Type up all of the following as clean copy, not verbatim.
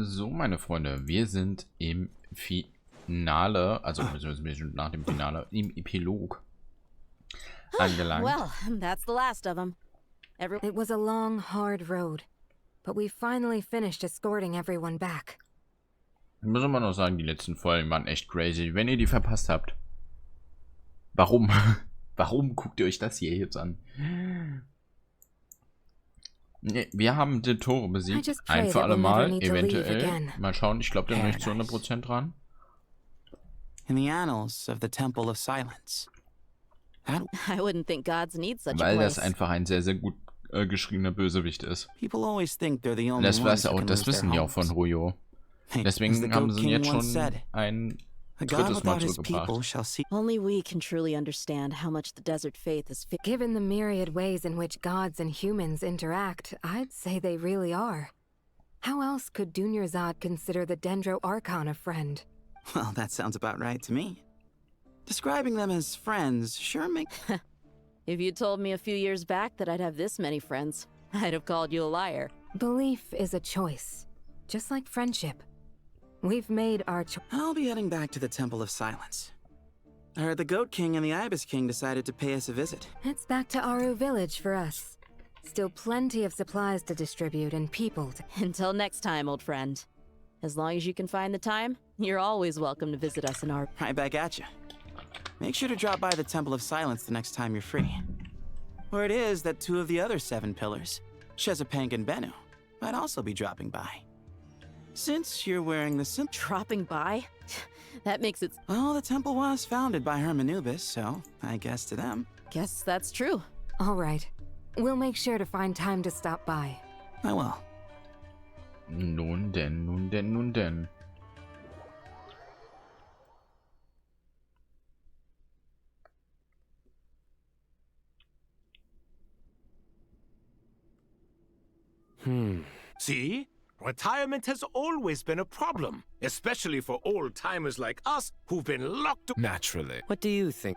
So, meine Freunde, wir sind im Finale, also nach dem Finale, im Epilog angelangt. Well, that's the last of them. It was a long, hard road, but we finally finished escorting everyone back. Muss man noch sagen, die letzten Folgen waren echt crazy. Wenn ihr die verpasst habt, warum? Warum guckt ihr euch das hier jetzt an? Wir haben die Tore besiegt. Ein für alle Mal, eventuell. Mal schauen, ich glaube da noch nicht zu 100% dran. In the annals of the Temple of Silence. I wouldn't think gods need such a Weil place. das einfach ein sehr, sehr gut geschriebener Bösewicht ist. People always think they're the only Das ones who auch, can das lose wissen their die auch von homes. Hoyo. Deswegen haben sie ihn jetzt schon ein drittes Mal zurückgebracht. Only we can truly understand how much the desert faith is. Given the myriad ways in which gods and humans interact, I'd say they really are. How else could Dunyarzad consider the Dendro Archon a friend? Well, that sounds about right to me. Describing them as friends sure makes... If you told me a few years back that I'd have this many friends, I'd have called you a liar. Belief is a choice, just like friendship. We've made our choice. I'll be heading back to the Temple of Silence. I heard the Goat King and the Ibis King decided to pay us a visit. It's back to Aru village for us. Still plenty of supplies to distribute and people to... Until next time, old friend. As long as you can find the time, you're always welcome to visit us in our... Right back at you. Make sure to drop by the Temple of Silence the next time you're free. Or it is that two of the other 7 pillars, Shezapang and Bennu, might also be dropping by. Since you're wearing the Dropping by? That makes it... Well, the temple was founded by Hermanubis, so I guess to them. Guess that's true. All right. We'll make sure to find time to stop by. I will. Nun denn, nun denn, nun denn. See? Retirement has always been a problem, especially for old-timers like us who've been locked up. Naturally. What do you think?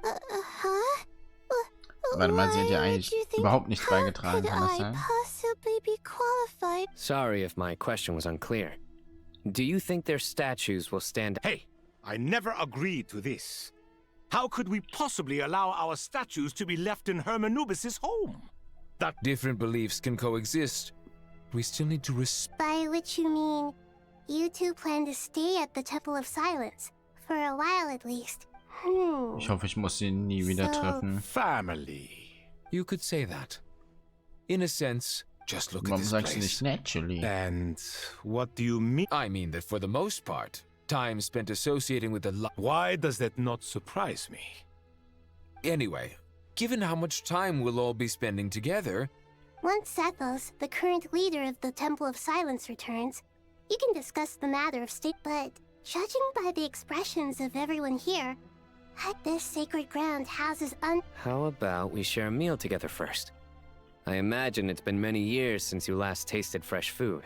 Warte mal, sie hat ja eigentlich überhaupt nichts beigetragen, kann das sein? Sorry if my question was unclear. Do you think their statues will stand... Hey, I never agreed to this. How could we possibly allow our statues to be left in Hermanubis' home? That Different beliefs can coexist. We still need to By which you mean, you two plan to stay at the Temple of Silence, for a while at least. Ich hoffe, ich muss sie nie wieder treffen. family. You could say that. In a sense, just look at Warum this sagst du place. nicht naturally? And what do you mean? I mean that for the most part, time spent associating with the Why does that not surprise me? Anyway, given how much time we'll all be spending together... Once Sethos, the current leader of the Temple of Silence, returns, you can discuss the matter of state. But judging by the expressions of everyone here, this sacred ground houses How about we share a meal together first? I imagine it's been many years since you last tasted fresh food.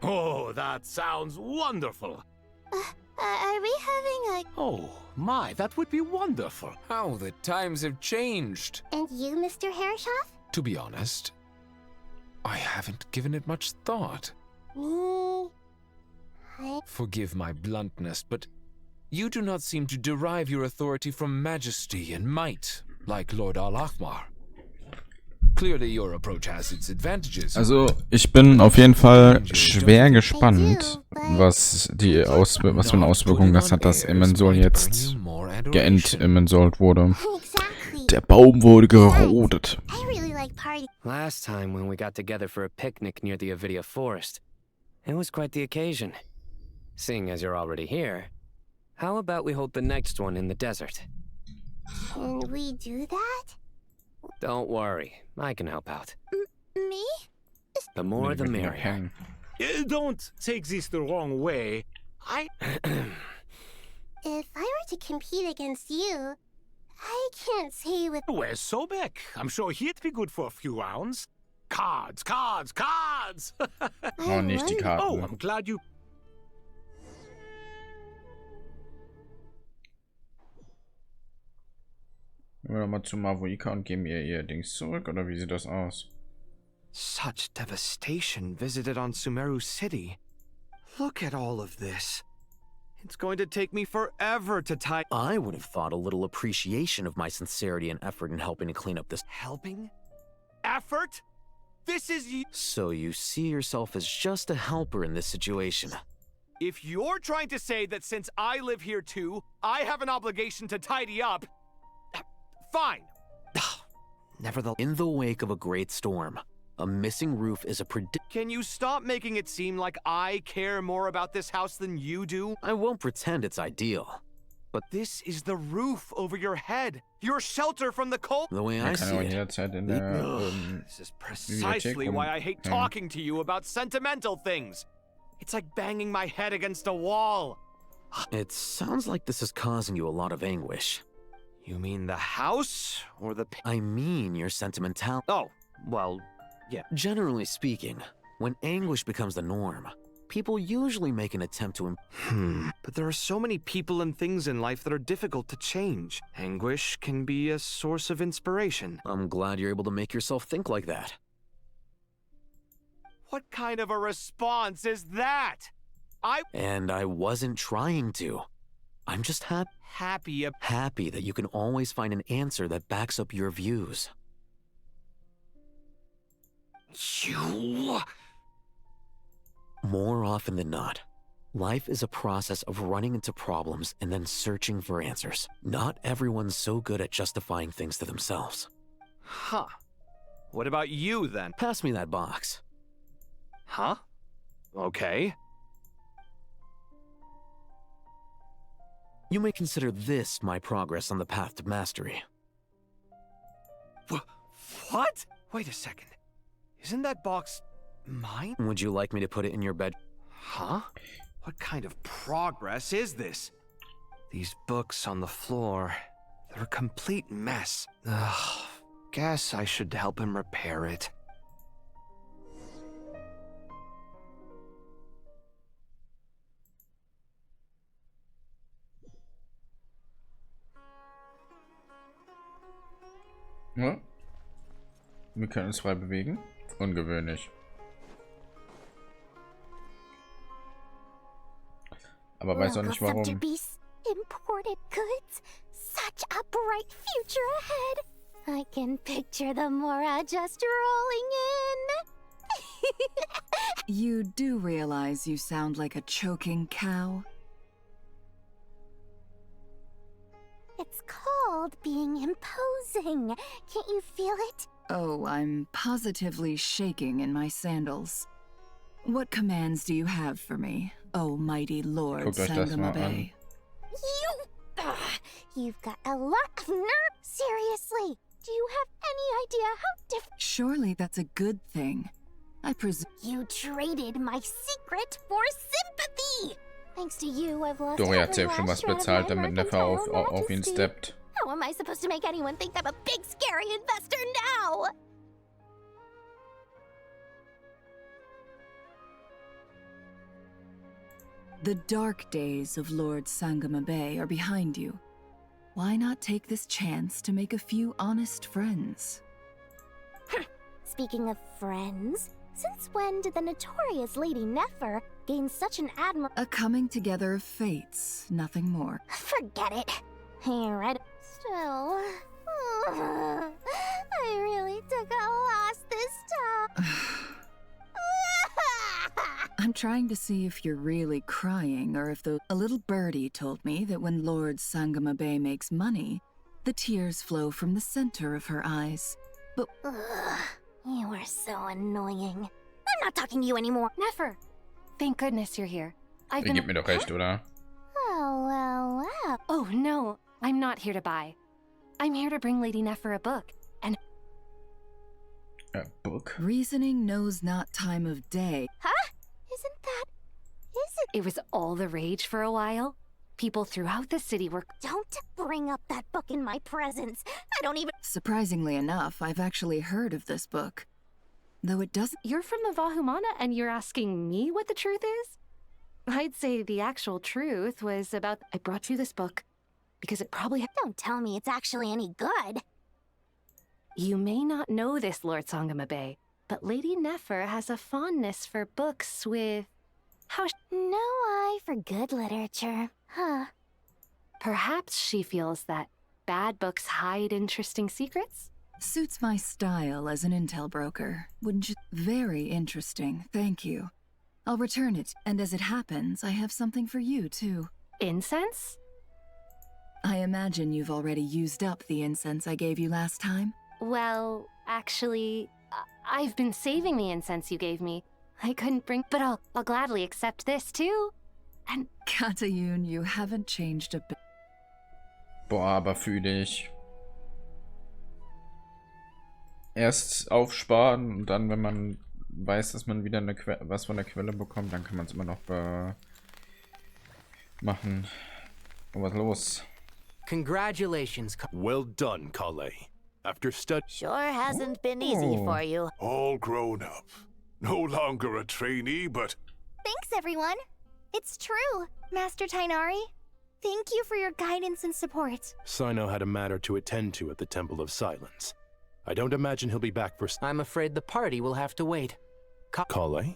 Oh, that sounds wonderful. Are we having a... Oh, my, that would be wonderful. How the times have changed. And you, Mr. Herreshoff? To be honest, I haven't given it much thought. Me... Forgive my bluntness, but you do not seem to derive your authority from majesty and might, like Lord Al-Ahmar. Clearly your approach has its advantages. Also, ich bin auf jeden Fall schwer gespannt, was für eine Auswirkung das hat, dass Immensol jetzt geentmensolt wurde. Der Baum wurde gerodet. I really like party. Last time when we got together for a picnic near the Avidia forest, it was quite the occasion. Seeing as you're already here, how about we hold the next one in the desert? Can we do that? Don't worry, I can help out. Me? The more the merrier. Don't take this the wrong way. If I were to compete against you, I can't say with... Where's Sobek? I'm sure he'd be good for a few rounds. Cards, cards, cards! Oh, nicht die Karten. Oh, I'm glad you... Gehen wir doch mal zu Mavuika und geben ihr Dings zurück, oder wie sieht das aus? Such devastation visited on Sumeru City. Look at all of this. It's going to take me forever to tie. I would have thought a little appreciation of my sincerity and effort in helping to clean up this. Helping? Effort? This is you. So you see yourself as just a helper in this situation. If you're trying to say that since I live here too, I have an obligation to tidy up, fine. Nevertheless, in the wake of a great storm, a missing roof is a Can you stop making it seem like I care more about this house than you do? I won't pretend it's ideal, but This is the roof over your head. Your shelter from the cold. the way I Man kann see aber it, jederzeit in der This is precisely why I hate talking to you about sentimental things. It's like banging my head against a wall. it sounds like this is causing you a lot of anguish. You mean the house or the... I mean your sentimental. Oh, well, yeah. Generally speaking, when anguish becomes the norm, people usually make an attempt to But there are so many people and things in life that are difficult to change. Anguish can be a source of inspiration. I'm glad you're able to make yourself think like that. What kind of a response is that? And I wasn't trying to. I'm just Happy happy that you can always find an answer that backs up your views. You... More often than not, life is a process of running into problems and then searching for answers. Not everyone's so good at justifying things to themselves. Huh. What about you, then? Pass me that box. Huh? Okay. You may consider this my progress on the path to mastery. What? Wait a second. Isn't that box mine? Would you like me to put it in your bed? Huh? What kind of progress is this? These books on the floor, they're a complete mess. Ugh. Guess I should help him repair it. Ja. Wir können uns frei bewegen. Ungewöhnlich. Aber weiß auch nicht warum. Imported goods. Such a bright future ahead. I can picture the Mora just rolling in. You do realize you sound like a choking cow? It's called being imposing. Can't you feel it? Oh, I'm positively shaking in my sandals. What commands do you have for me, oh mighty Lord Guckt euch das mal an. Sangamabe? You've got a lot of nerve. Seriously, do you have any idea how different? Surely that's a good thing. I presume. You traded my secret for sympathy. Thanks to you, I've lost Dori hat every selbst schon was last shred of bezahlt, my damit Neffe auf ihn majesty. steppt. How am I supposed to make anyone think I'm a big scary investor now? The dark days of Lord Sangamabe are behind you. Why not take this chance to make a few honest friends? Speaking of friends, since when did the notorious Lady Nefer gain such an A coming together of fates, nothing more. Forget it. Here, Still, I really took a loss this time. I'm trying to see if you're really crying or if a little birdie told me that when Lord Sangamabe makes money, the tears flow from the center of her eyes. But you are so annoying. I'm not talking to you anymore. Nefer, thank goodness you're here. I've Ihr been... gebt mir doch recht, oder? Well. Oh, no, I'm not here to buy. I'm here to bring Lady Nefer a book, and... A book? reasoning knows not time of day. Huh? Isn't that... It was all the rage for a while. People throughout the city were... Don't bring up that book in my presence. I don't even... Surprisingly enough, I've actually heard of this book. Though it doesn't... You're from the Vahumana and you're asking me what the truth is? I'd say the actual truth was about... I brought you this book because it probably... Don't tell me it's actually any good. You may not know this, Lord Sangamabe, but Lady Nefer has a fondness for books with How? No eye for good literature. Huh. Perhaps she feels that bad books hide interesting secrets? Suits my style as an intel broker. Wouldn't you? Very interesting, thank you. I'll return it, and as it happens, I have something for you, too. Incense? I imagine you've already used up the incense I gave you last time? Well, actually, I've been saving the incense you gave me. I couldn't bring, but I'll gladly accept this, too. And Katayun, you haven't changed a bit. Boah, aber fühle ich. Erst aufsparen und dann, wenn man weiß, dass man wieder was von der Quelle bekommt, dann kann man es immer noch machen. Und was los? Congratulations. Well done, Kale. After study. Sure hasn't been easy for you. All grown up. No longer a trainee, but... Thanks, everyone. It's true. Master Tainari, thank you for your guidance and support. Sino had a matter to attend to at the Temple of Silence. I don't imagine he'll be back for... I'm afraid the party will have to wait. Kale?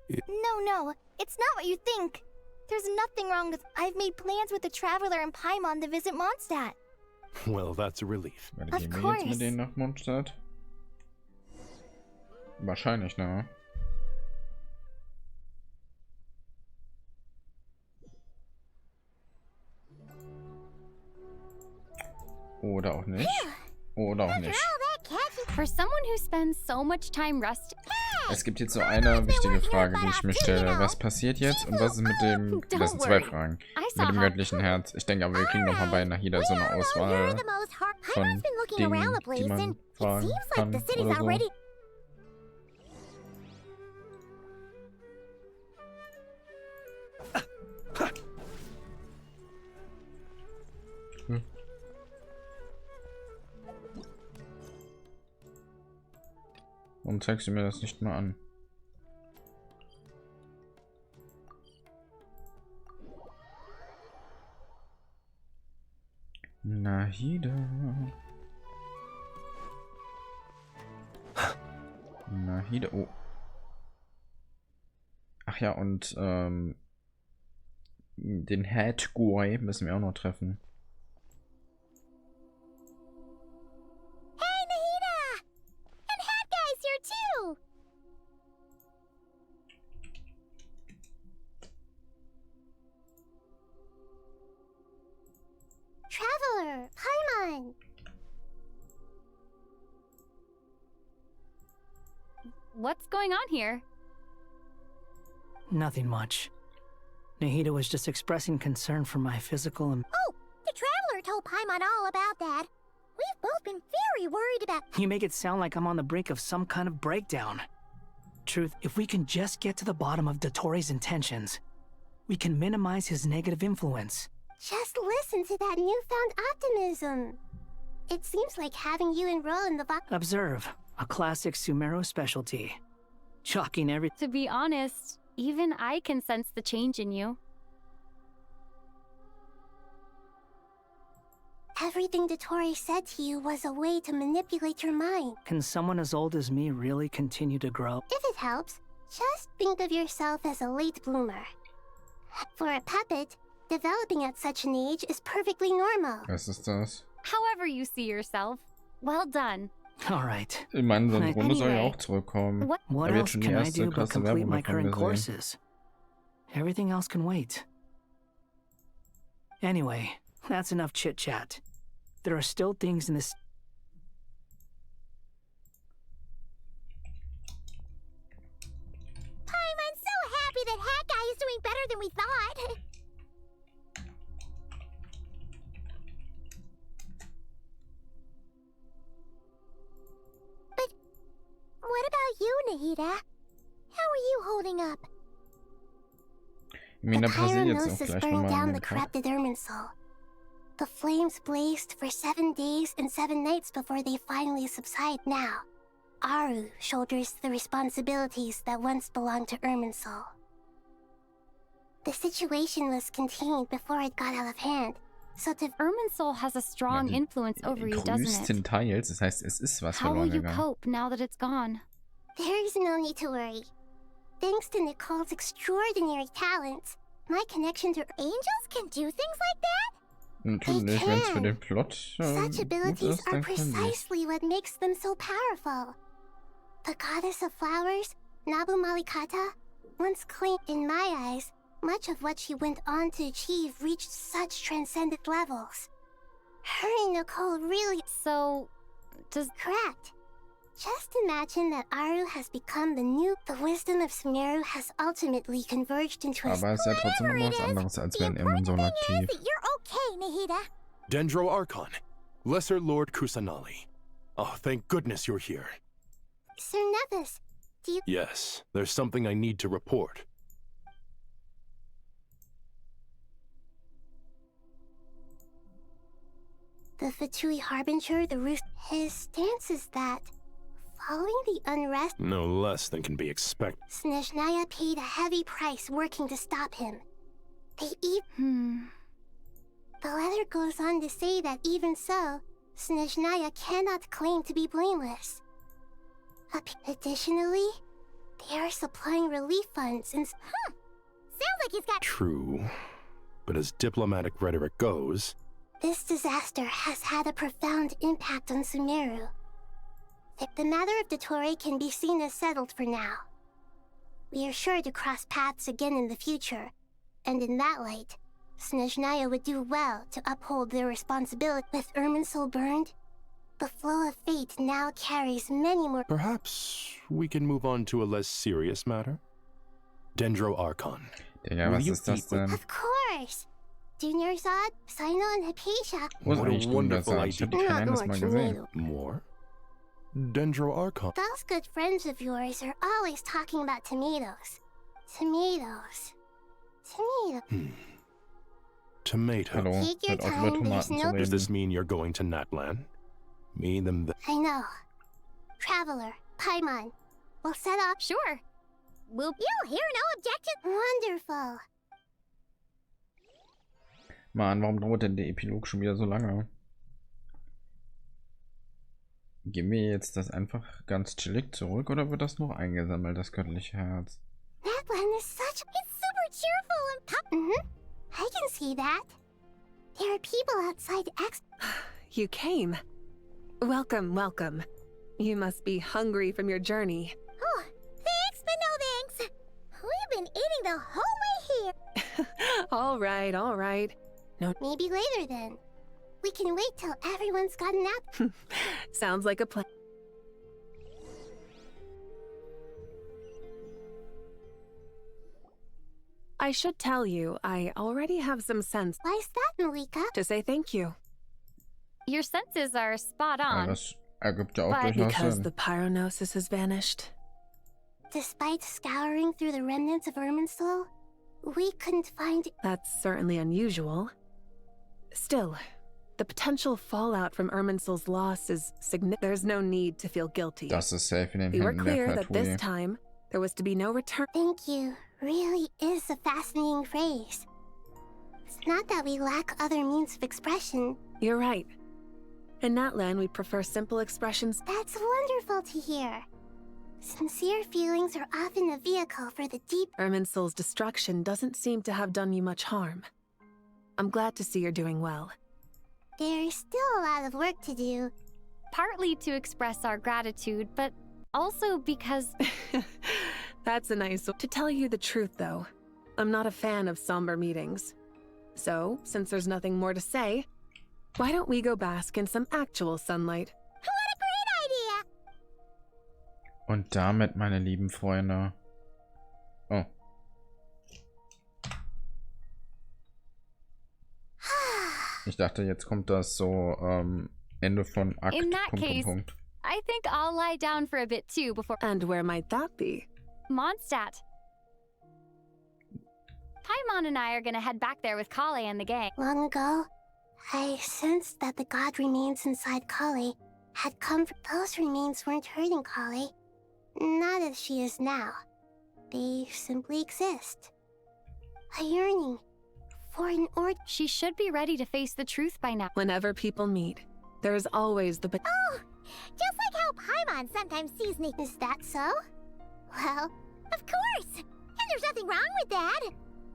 No, it's not what you think. There's nothing wrong with... I've made plans with the Traveler and Paimon to visit Mondstadt. Well, that's a relief. Gehen wir jetzt mit denen nach Mondstadt? Wahrscheinlich, ne? Oder auch nicht. Oder auch nicht. For someone who spends so much time resting. Es gibt jetzt so eine wichtige Frage, die ich mir stelle. Was passiert jetzt und was ist mit dem... Das sind zwei Fragen. Mit dem göttlichen Herz. Ich denke aber, wir kriegen nochmal bei Nahida so eine Auswahl von Dingen, die man fragen kann oder so. Warum zeigst du mir das nicht mal an? Nahida. Nahida. Oh. Ach ja, und den Head Guy müssen wir auch noch treffen. Traveler, Paimon! What's going on here? Nothing much. Nahida was just expressing concern for my physical and... Oh, the Traveler told Paimon all about that. We've both been very worried about... You make it sound like I'm on the brink of some kind of breakdown. Truth, if we can just get to the bottom of Dottoro's intentions, we can minimize his negative influence. Just listen to that newfound optimism. It seems like having you enroll in the... Observe. A classic Sumeru specialty. Chalking every... To be honest, even I can sense the change in you. Everything Dottore said to you was a way to manipulate your mind. Can someone as old as me really continue to grow? If it helps, just think of yourself as a late bloomer. For a puppet, developing at such an age is perfectly normal. Was ist das? However you see yourself. Well done. All right. Ich meine, so ein Runde soll ja auch zurückkommen. What Aber jetzt else schon die can I erste do but krasse complete Werbung my davon current gesehen. courses? Everything else can wait. Anyway, that's enough chit-chat. There are still things in this... I'm so happy that Hat Guy is doing better than we thought. But what about you, Nahida? How are you holding up? Ich meine, da The passiert jetzt auch Pyronosis gleich burned nochmal down in the dem Kampf. corrupted Irminsul. The flames blazed for 7 days and 7 nights before they finally subside now. Aru shoulders the responsibilities that once belonged to Irminsul. The situation was contained before it got out of hand, so to... Irminsul has a strong influence over you, doesn't it? Größtenteils, das heißt, es ist was How will verloren you gegangen. cope now that it's gone? There is no need to worry. thanks to Nicole's extraordinary talents, my connection to angels can do things like that? Natürlich, wenn es für den Plot Such gut abilities ist, are dann können sie. precisely what makes them so powerful. The goddess of flowers, Nabu Malikata, once claimed, in my eyes, much of what she went on to achieve reached such transcendent levels. Her and Nicole really... So, does... Correct. Just imagine that Aru has become the new... The wisdom of Sumeru has ultimately converged into a... Aber es ist ja trotzdem noch was anderes, als wenn Irmensol aktiv. You're okay, Nahida. Dendro Archon, Lesser Lord Kusanali. Oh, thank goodness you're here. Sir Nevis, do you... Yes, there's something I need to report. The Fatui Harbinger, the Roost... His stance is that, following the unrest... No less than can be expected. Snezhnaya paid a heavy price working to stop him. They even... The letter goes on to say that even so, Snezhnaya cannot claim to be blameless. Additionally, they are supplying relief funds and... Sounds like he's got... True, but as diplomatic rhetoric goes... This disaster has had a profound impact on Sumeru. The matter of Dottore can be seen as settled for now. We are sure to cross paths again in the future, and in that light, Snezhnaya would do well to uphold their responsibility. With Irminsul burned, the flow of fate now carries many more... Perhaps we can move on to a less serious matter? Dendro Archon. Digga, was ist das denn? Of course! Junior Zod, Sino, and Hypatia. Wo ist What a eigentlich wonderful Dundersat? Ich hab die idea. kein eines Mal gesehen. More? Dendro Archon. Those good friends of yours are always talking about tomatoes. Tomatoes. Tomato. Tomato. Hallo, Take your hört auf time, über there's Tomaten zu no... Does reden. this mean you're going to Natlan? Me, them, the... I know. Traveler, Paimon. We'll set up... Sure. Will you hear no objection? Wonderful. Mann, warum dauert denn der Epilog schon wieder so lange? Geben wir jetzt das einfach ganz chillig zurück oder wird das noch eingesammelt, das göttliche Herz? Natlan is such... It's super cheerful and pop... I can see that. There are people outside You came. Welcome, welcome. You must be hungry from your journey. Oh, thanks, but no thanks. We've been eating the whole way here. All right, all right. No, Maybe later then. We can wait till everyone's got a nap. sounds like a plan. I should tell you, I already have some sense. Why's that, Mavuika? To say thank you. Your senses are spot Ja, on. das ergibt ja auch But durchaus Because Sinn. the pyronosis has vanished. Despite scouring through the remnants of Irminsul, we couldn't find... That's certainly unusual. Still, the potential fallout from Irminsul's loss is significant. There's no need to feel guilty. Das ist safe in den We were Händen clear der that this Patrouille. time, there was to be no return. Thank you really is a fascinating phrase. It's not that we lack other means of expression. You're right. In Natlan, we prefer simple expressions. That's wonderful to hear. Sincere feelings are often a vehicle for the deep... Irminsul's destruction doesn't seem to have done you much harm. I'm glad to see you're doing well. There's still a lot of work to do. Partly to express our gratitude, but also because... That's a nice... To tell you the truth, though, I'm not a fan of somber meetings. So, since there's nothing more to say, why don't we go bask in some actual sunlight? What a great idea! Und damit, meine lieben Freunde... Oh. Ich dachte, jetzt kommt das so, Ende von Akt... In that case, I think I'll lie down for a bit too before... And where might that be? Mondstadt. Paimon and I are gonna head back there with Kale and the gang. Long ago, I sensed that the god remains inside Kale had come from... Those remains weren't hurting Kale. Not as she is now. They simply exist. A yearning for an order. She should be ready to face the truth by now. Whenever people meet, there is always the... Oh, just like how Paimon sometimes sees me. Is that so? Well, Of course! And there's nothing wrong with that.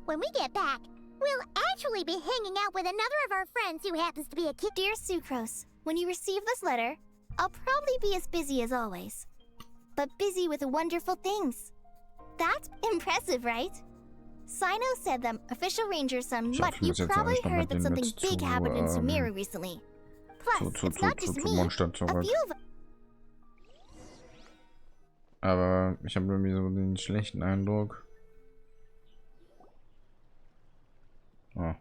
When we get back, we'll actually be hanging out with another of our friends who happens to be a kid. Dear Sucrose, when you receive this letter, I'll probably be as busy as always. But busy with wonderful things. That's impressive, right? Sino said that official ranger son Mutt, you probably heard that something big happened in Sumeru recently. Plus, it's not just me. Mondstadt A zurück. few of Aber ich habe irgendwie so den schlechten Eindruck. Oh.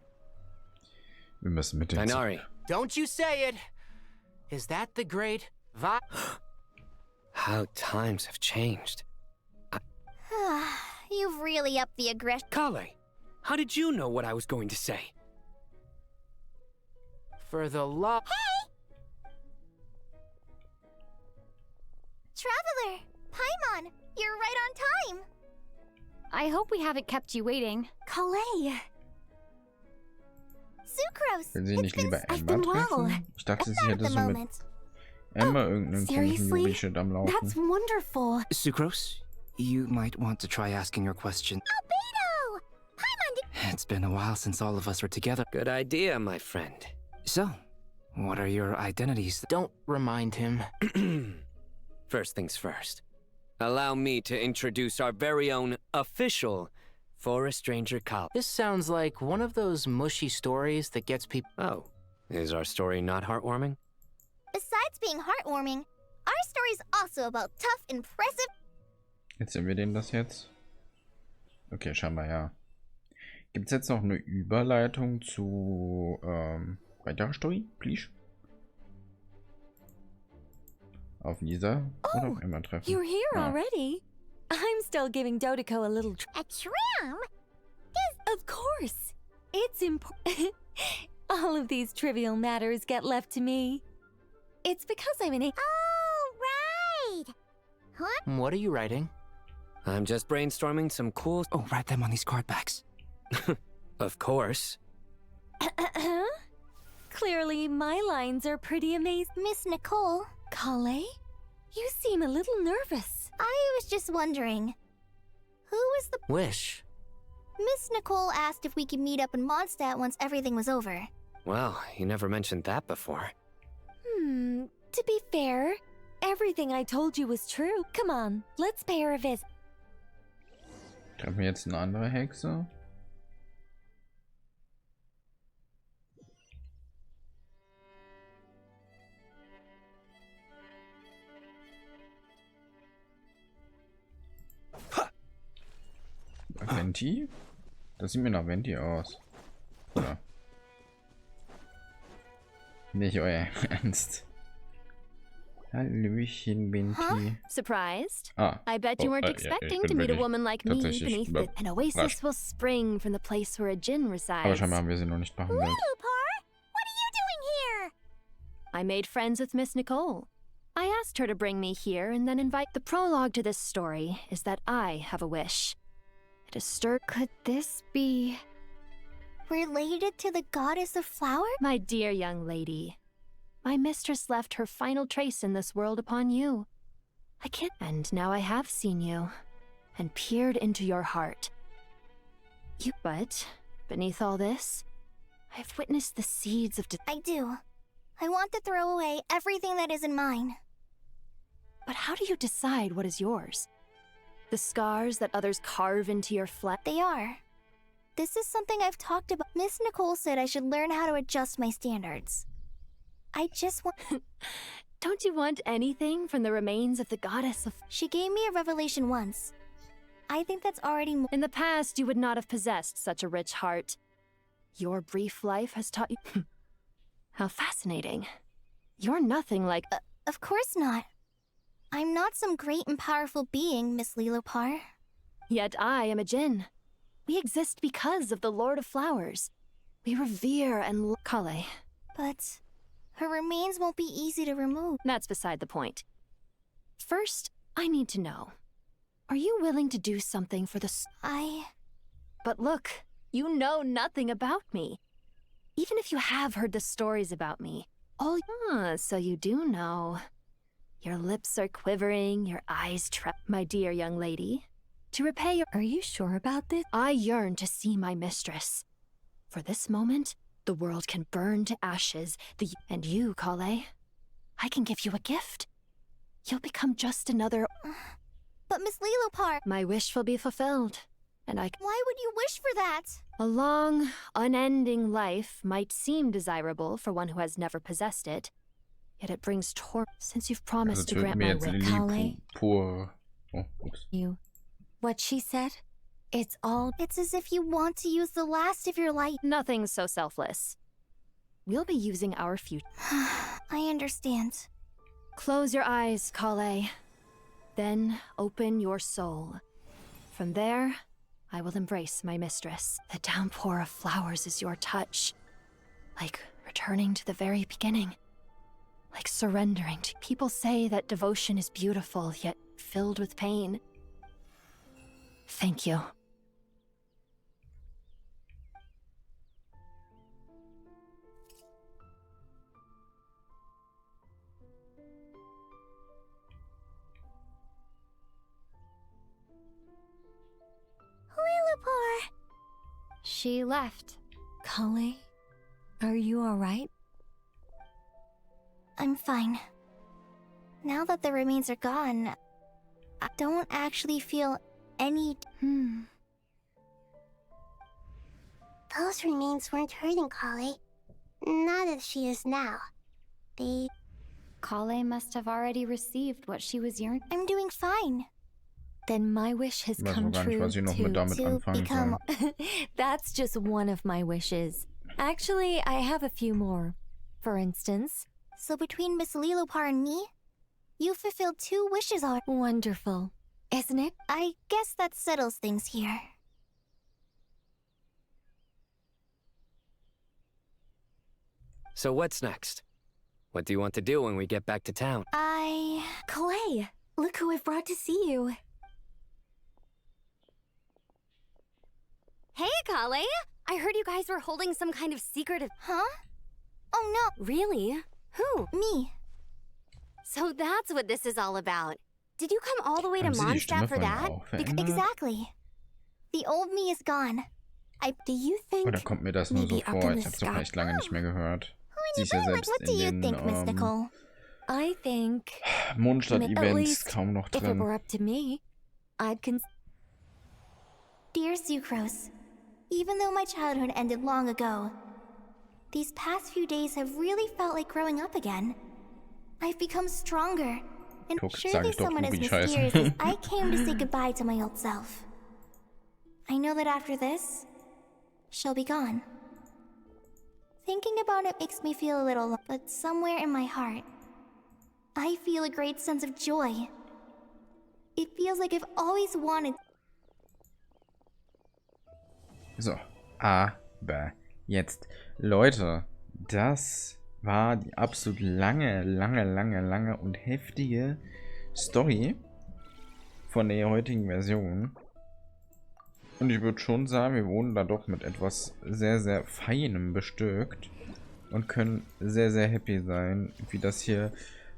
Wir müssen mit dem Minari. Don't you say it! Is that the great Vi- How times have changed. You've really upped the aggression. Kale, how did you know what I was going to say? For the love. Hey! Traveler! Paimon! You're right on time! I hope we haven't kept you waiting. Kalei! Sucrose! Will sie nicht lieber I've Emma been well. treffen? Ich dachte, sie hätte the so mit moment. Emma irgendeinen komischen Seriously? Jugendshit am Laufen. That's wonderful. Sucrose, you might want to try asking your question. Albedo! Paimon! It's been a while since all of us were together. Good idea, my friend. So, what are your identities? Don't remind him. First things first. Allow me to introduce our very own official forest ranger Kale. This sounds like one of those mushy stories that gets people. Oh, is our story not heartwarming? Besides being heartwarming, our story's also about tough, impressive. Erzählen wir dem das jetzt? Okay, scheinbar ja. Gibt es jetzt noch eine Überleitung zu weiterer Story, please? Auf Lisa oder auf Emma treffen? You're here Ah. already. I'm still giving Dodoco a little A tram? Of course. It's important. All of these trivial matters get left to me. It's because I'm an Oh, right! Huh? What are you writing? I'm just brainstorming some cool. Oh, write them on these card backs. Of course. Clearly, my lines are pretty amazing. Miss Nicole. Kale, you seem a little nervous. I was just wondering, who was the... Wish. Miss Nicole asked if we could meet up in Mondstadt once everything was over. Well, you never mentioned that before. To be fair, everything I told you was true. Come on, let's pay her a visit. Treffen wir jetzt eine andere Hexe? Venti? Das sieht mir nach Venti aus. Oder? Nicht euer Ernst. Hallöchen, Venti. Surprised? Ah. I bet you weren't ja, expecting ich to meet a bin woman like me tatsächlich beneath it. An oasis überrascht. will spring from the place where a djinn Aber resides. scheinbar haben wir sie noch nicht behandelt. Lupar, what are you doing here? I made friends with Miss Nicole. I asked her to bring me here and then invite. The prologue to this story is that I have a wish. It is stirred. Could this be Related to the goddess of flower? my dear young lady? My mistress left her final trace in this world upon you. I can't. And now I have seen you and peered into your heart. But beneath all this, I've witnessed the seeds of. I do. I want to throw away everything that isn't mine. But how do you decide what is yours? The scars that others carve into your flesh? They are. This is something I've talked about. Miss Nicole said I should learn how to adjust my standards. I just want... Don't you want anything from the remains of the goddess of... She gave me a revelation once. I think that's already more... In the past, you would not have possessed such a rich heart. Your brief life has taught you... How fascinating. You're nothing like... Of course not. I'm not some great and powerful being, Miss Lilopar. Yet I am a djinn. We exist because of the Lord of Flowers. We revere and... Kale. But... her remains won't be easy to remove. That's beside the point. First, I need to know. Are you willing to do something for the... But look, you know nothing about me. Even if you have heard the stories about me, all... so you do know. Your lips are quivering, your eyes My dear young lady, to repay your... Are you sure about this? I yearn to see my mistress. For this moment, the world can burn to ashes. And you, Kale, I can give you a gift. You'll become just another... But Miss Lilopar... My wish will be fulfilled. And I... Why would you wish for that? A long, unending life might seem desirable for one who has never possessed it. Yet it brings torment. Since you've promised to grant my wish, Kale. You. What she said? It's as if you want to use the last of your life. Nothing's so selfless. We'll be using our future. I understand. Close your eyes, Kale. Then open your soul. From there, I will embrace my mistress. The downpour of flowers is your touch. Like returning to the very beginning. Like surrendering to... People say that devotion is beautiful, yet filled with pain. Thank you. Lilopar! She left. Kale, are you alright? I'm fine. Now that the remains are gone, I don't actually feel any... Those remains weren't hurting Kale. Not as she is now. Kale must have already received what she was yearning. I'm doing fine. Then my wish has come true to become... That's just one of my wishes. Actually, I have a few more. For instance... So between Miss Lilopar and me, you fulfilled 2 wishes already. Wonderful. Isn't it? I guess that settles things here. So what's next? What do you want to do when we get back to town? Kale, look who I've brought to see you. Hey, Kale! I heard you guys were holding some kind of secret... Huh? Oh no! Really? Who? Me. So that's what this is all about. Did you come all the way to Mondstadt for that? Exactly. The old me is gone. Do you think... Oder kommt mir das nur so vor? Ich hab's doch echt lange nicht mehr gehört. Sie ist ja selbst in den I think... Mondstadt-Events kaum noch If it drin. were up to me, I'd Dear Sucrose, even though my childhood ended long ago, these past few days have really felt like growing up again. I've become stronger, and surely someone as mysterious as I came to say goodbye to my old self. I know that after this, she'll be gone. Thinking about it makes me feel a little, but somewhere in my heart, I feel a great sense of joy. It feels like I've always wanted... So, aber jetzt, Leute, das war die absolut lange und heftige Story von der heutigen Version. Und ich würde schon sagen, wir wurden da doch mit etwas sehr, sehr Feinem bestückt und können sehr, sehr happy sein, wie das hier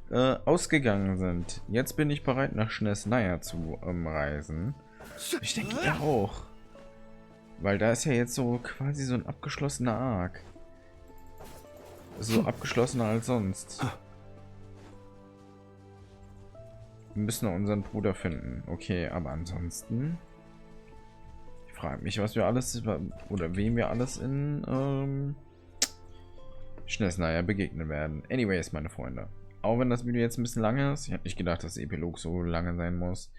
ausgegangen sind. Jetzt bin ich bereit, nach Schnellsnaya zu reisen. Ich denke, ihr auch. Weil da ist ja jetzt so quasi so ein abgeschlossener Arc. So abgeschlossener als sonst. Wir müssen noch unseren Bruder finden. Okay, aber ansonsten... Ich frage mich, was wir alles... Oder wem wir alles in... Schnellsnaya begegnen werden. Anyways, meine Freunde. Auch wenn das Video jetzt ein bisschen lang ist. Ich habe nicht gedacht, dass der Epilog so lange sein muss.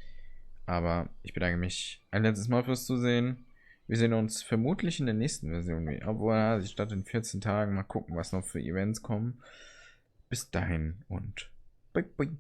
Aber ich bedanke mich ein letztes Mal fürs Zusehen. Wir sehen uns vermutlich in der nächsten Version wieder. Obwohl, statt in 14 Tagen. Mal gucken, was noch für Events kommen. Bis dahin und bye bye.